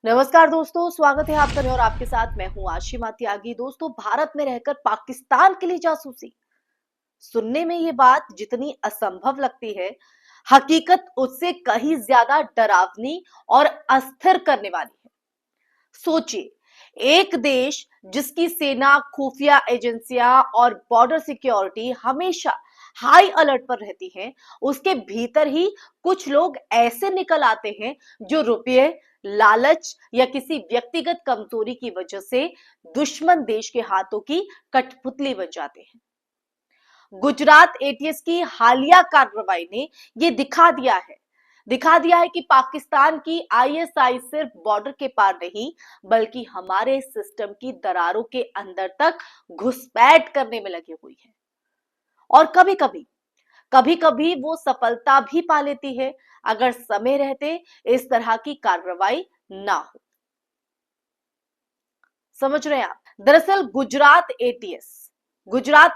नमस्कार दोस्तों, स्वागत है आपका और आपके साथ मैं हूं आशिमा त्यागी। दोस्तों, भारत में रहकर पाकिस्तान के लिए जासूसी, सुनने में ये बात जितनी असंभव लगती है, हकीकत उससे कहीं ज्यादा डरावनी और अस्थिर करने वाली है। सोचिए, एक देश जिसकी सेना, खुफिया एजेंसियां और बॉर्डर सिक्योरिटी हमेशा हाई अलर्ट पर रहती हैं, उसके भीतर ही कुछ लोग ऐसे निकल आते हैं जो रुपये, लालच या किसी व्यक्तिगत कमजोरी की वजह से दुश्मन देश के हाथों की कठपुतली बन जाते हैं। गुजरात एटीएस की हालिया कार्रवाई ने यह दिखा दिया है कि पाकिस्तान की आईएसआई सिर्फ बॉर्डर के पार नहीं, बल्कि हमारे सिस्टम की दरारों के अंदर तक घुसपैठ करने में लगी हुई है। और कभी कभी वो सफलता भी पा लेती है, अगर समय रहते इस तरह की कार्रवाई ना हो। समझ रहे हैं आप? दरअसल गुजरात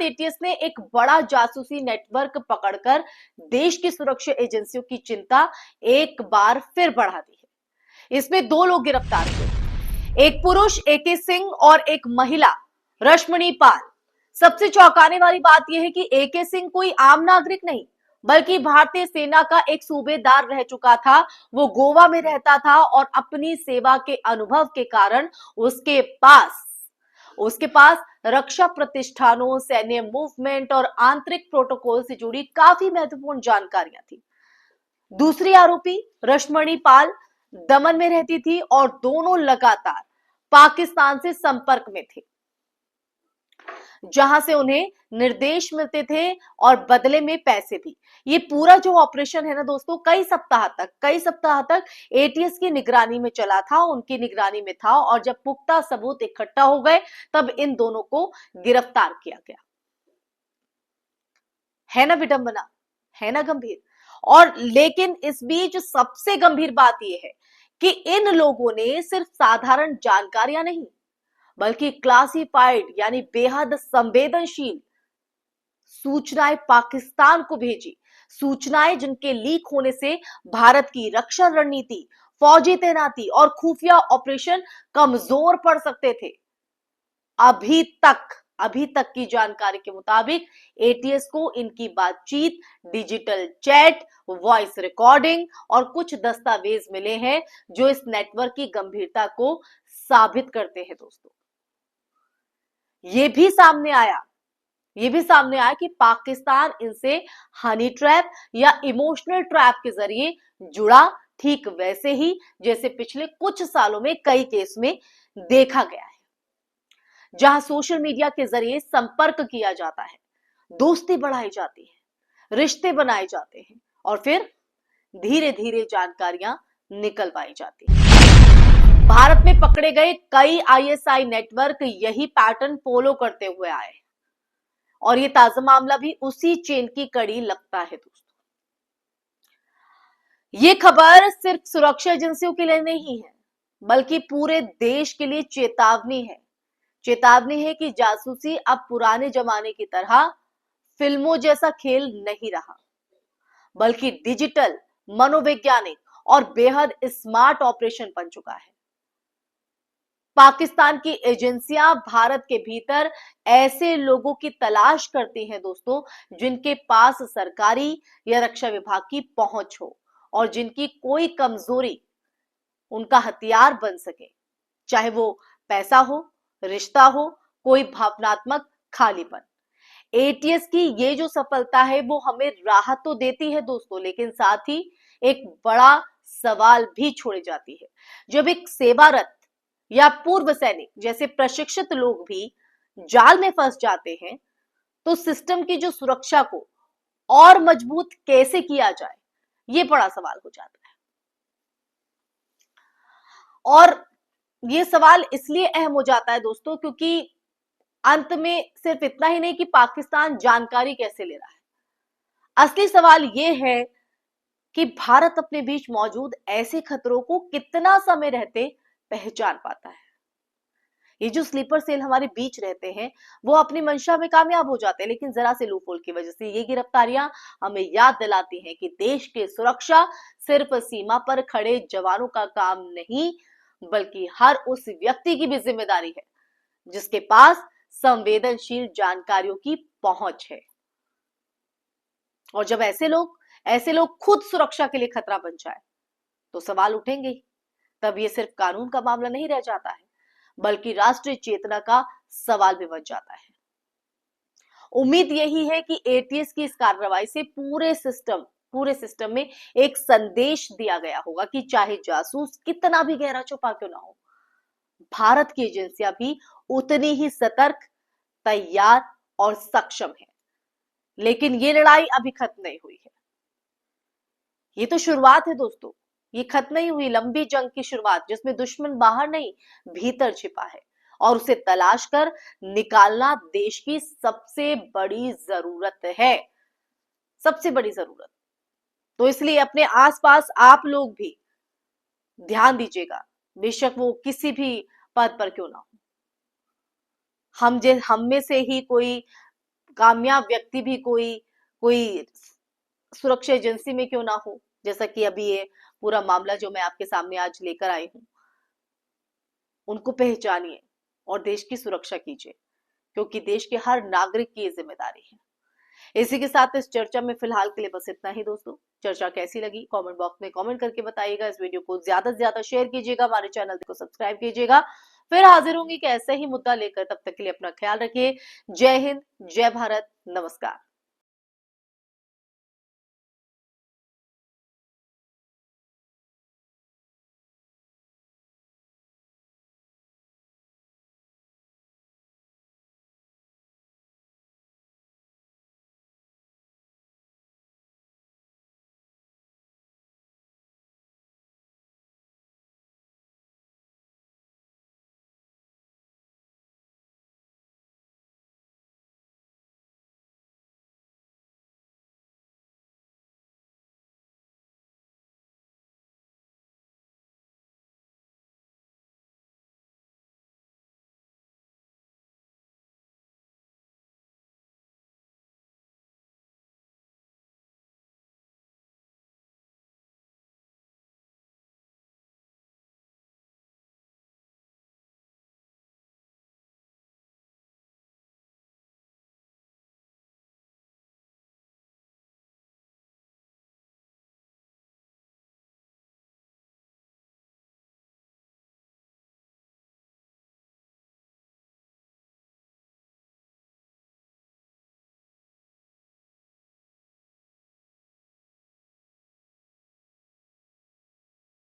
एटीएस ने एक बड़ा जासूसी नेटवर्क पकड़कर देश की सुरक्षा एजेंसियों की चिंता एक बार फिर बढ़ा दी है। इसमें दो लोग गिरफ्तार हुए, एक पुरुष एके सिंह और एक महिला रश्मनी पाल। सबसे चौंकाने वाली बात यह है कि एके सिंह कोई आम नागरिक नहीं, बल्कि भारतीय सेना का एक सूबेदार रह चुका था। वो गोवा में रहता था और अपनी सेवा के अनुभव के कारण उसके पास रक्षा प्रतिष्ठानों, सैन्य मूवमेंट और आंतरिक प्रोटोकॉल से जुड़ी काफी महत्वपूर्ण जानकारियां थी। दूसरी आरोपी रश्मणी पाल दमन में रहती थी और दोनों लगातार पाकिस्तान से संपर्क में थे, जहां से उन्हें निर्देश मिलते थे और बदले में पैसे भी। ये पूरा जो ऑपरेशन है ना दोस्तों, कई सप्ताह तक एटीएस की निगरानी में चला था, उनकी निगरानी में था। और जब पुख्ता सबूत इकट्ठा हो गए, तब इन दोनों को गिरफ्तार किया गया। है ना विडंबना, है ना गंभीर। और लेकिन इस बीच सबसे गंभीर बात यह है कि इन लोगों ने सिर्फ साधारण जानकारियां नहीं, बल्कि क्लासिफाइड यानी बेहद संवेदनशील सूचनाएं पाकिस्तान को भेजी। सूचनाएं जिनके लीक होने से भारत की रक्षा रणनीति, फौजी तैनाती और खुफिया ऑपरेशन कमजोर पड़ सकते थे। अभी तक अभी तक की जानकारी के मुताबिक एटीएस को इनकी बातचीत, डिजिटल चैट, वॉइस रिकॉर्डिंग और कुछ दस्तावेज मिले हैं जो इस नेटवर्क की गंभीरता को साबित करते हैं। दोस्तों, ये भी सामने आया कि पाकिस्तान इनसे हनी ट्रैप या इमोशनल ट्रैप के जरिए जुड़ा, ठीक वैसे ही जैसे पिछले कुछ सालों में कई केस में देखा गया है, जहां सोशल मीडिया के जरिए संपर्क किया जाता है, दोस्ती बढ़ाई जाती है, रिश्ते बनाए जाते हैं और फिर धीरे धीरे जानकारियां निकलवाई जाती है। भारत में पकड़े गए कई आईएसआई नेटवर्क यही पैटर्न फॉलो करते हुए आए और ये ताजा मामला भी उसी चेन की कड़ी लगता है। दोस्तों, ये खबर सिर्फ सुरक्षा एजेंसियों के लिए नहीं है, बल्कि पूरे देश के लिए चेतावनी है कि जासूसी अब पुराने जमाने की तरह फिल्मों जैसा खेल नहीं रहा, बल्कि डिजिटल, मनोवैज्ञानिक और बेहद स्मार्ट ऑपरेशन बन चुका है। पाकिस्तान की एजेंसियां भारत के भीतर ऐसे लोगों की तलाश करती हैं दोस्तों, जिनके पास सरकारी या रक्षा विभाग की पहुंच हो और जिनकी कोई कमजोरी उनका हथियार बन सके, चाहे वो पैसा हो, रिश्ता हो, कोई भावनात्मक खालीपन। एटीएस की ये जो सफलता है वो हमें राहत तो देती है दोस्तों, लेकिन साथ ही एक बड़ा सवाल भी छोड़ जाती है। जब एक सेवारत या पूर्व सैनिक जैसे प्रशिक्षित लोग भी जाल में फंस जाते हैं, तो सिस्टम की जो सुरक्षा को और मजबूत कैसे किया जाए, ये बड़ा सवाल हो जाता है। और ये सवाल इसलिए अहम हो जाता है दोस्तों, क्योंकि अंत में सिर्फ इतना ही नहीं कि पाकिस्तान जानकारी कैसे ले रहा है, असली सवाल यह है कि भारत अपने बीच मौजूद ऐसे खतरों को कितना समय रहते पहचान पाता है। ये जो स्लीपर सेल हमारे बीच रहते हैं, वो अपनी मंशा में कामयाब हो जाते हैं, लेकिन जरा से लूपहोल की वजह से ये गिरफ्तारियां हमें याद दिलाती हैं कि देश की सुरक्षा सिर्फ सीमा पर खड़े जवानों का काम नहीं, बल्कि हर उस व्यक्ति की भी जिम्मेदारी है जिसके पास संवेदनशील जानकारियों की पहुंच है। और जब ऐसे लोग खुद सुरक्षा के लिए खतरा बन जाए तो सवाल उठेंगे ही। तब ये सिर्फ कानून का मामला नहीं रह जाता है, बल्कि राष्ट्रीय चेतना का सवाल भी बन जाता है। उम्मीद यही है कि एटीएस की इस कार्रवाई से पूरे सिस्टम में एक संदेश दिया गया होगा कि चाहे जासूस कितना भी गहरा छुपा क्यों ना हो, भारत की एजेंसियां भी उतनी ही सतर्क, तैयार और सक्षम है। लेकिन ये लड़ाई अभी खत्म नहीं हुई है। ये तो शुरुआत है दोस्तों। ये खत्म नहीं हुई लंबी जंग की शुरुआत, जिसमें दुश्मन बाहर नहीं भीतर छिपा है और उसे तलाश कर निकालना देश की सबसे बड़ी जरूरत है, सबसे बड़ी जरूरत। तो इसलिए अपने आसपास आप लोग भी ध्यान दीजिएगा, बेशक वो किसी भी पद पर क्यों ना हो। हम में से ही कोई कामयाब व्यक्ति भी कोई सुरक्षा एजेंसी में क्यों ना हो, जैसा कि अभी ये पूरा मामला जो मैं आपके सामने आज लेकर आई हूं, उनको पहचानिए और देश की सुरक्षा कीजिए, क्योंकि देश के हर नागरिक की ये जिम्मेदारी है। इसी के साथ इस चर्चा में फिलहाल के लिए बस इतना ही दोस्तों। चर्चा कैसी लगी कमेंट बॉक्स में कमेंट करके बताइएगा। इस वीडियो को ज्यादा से ज्यादा शेयर कीजिएगा, हमारे चैनल को सब्सक्राइब कीजिएगा। फिर हाजिर होंगी कि ऐसे ही मुद्दा लेकर, तब तक के लिए अपना ख्याल रखिए। जय हिंद, जय भारत, नमस्कार।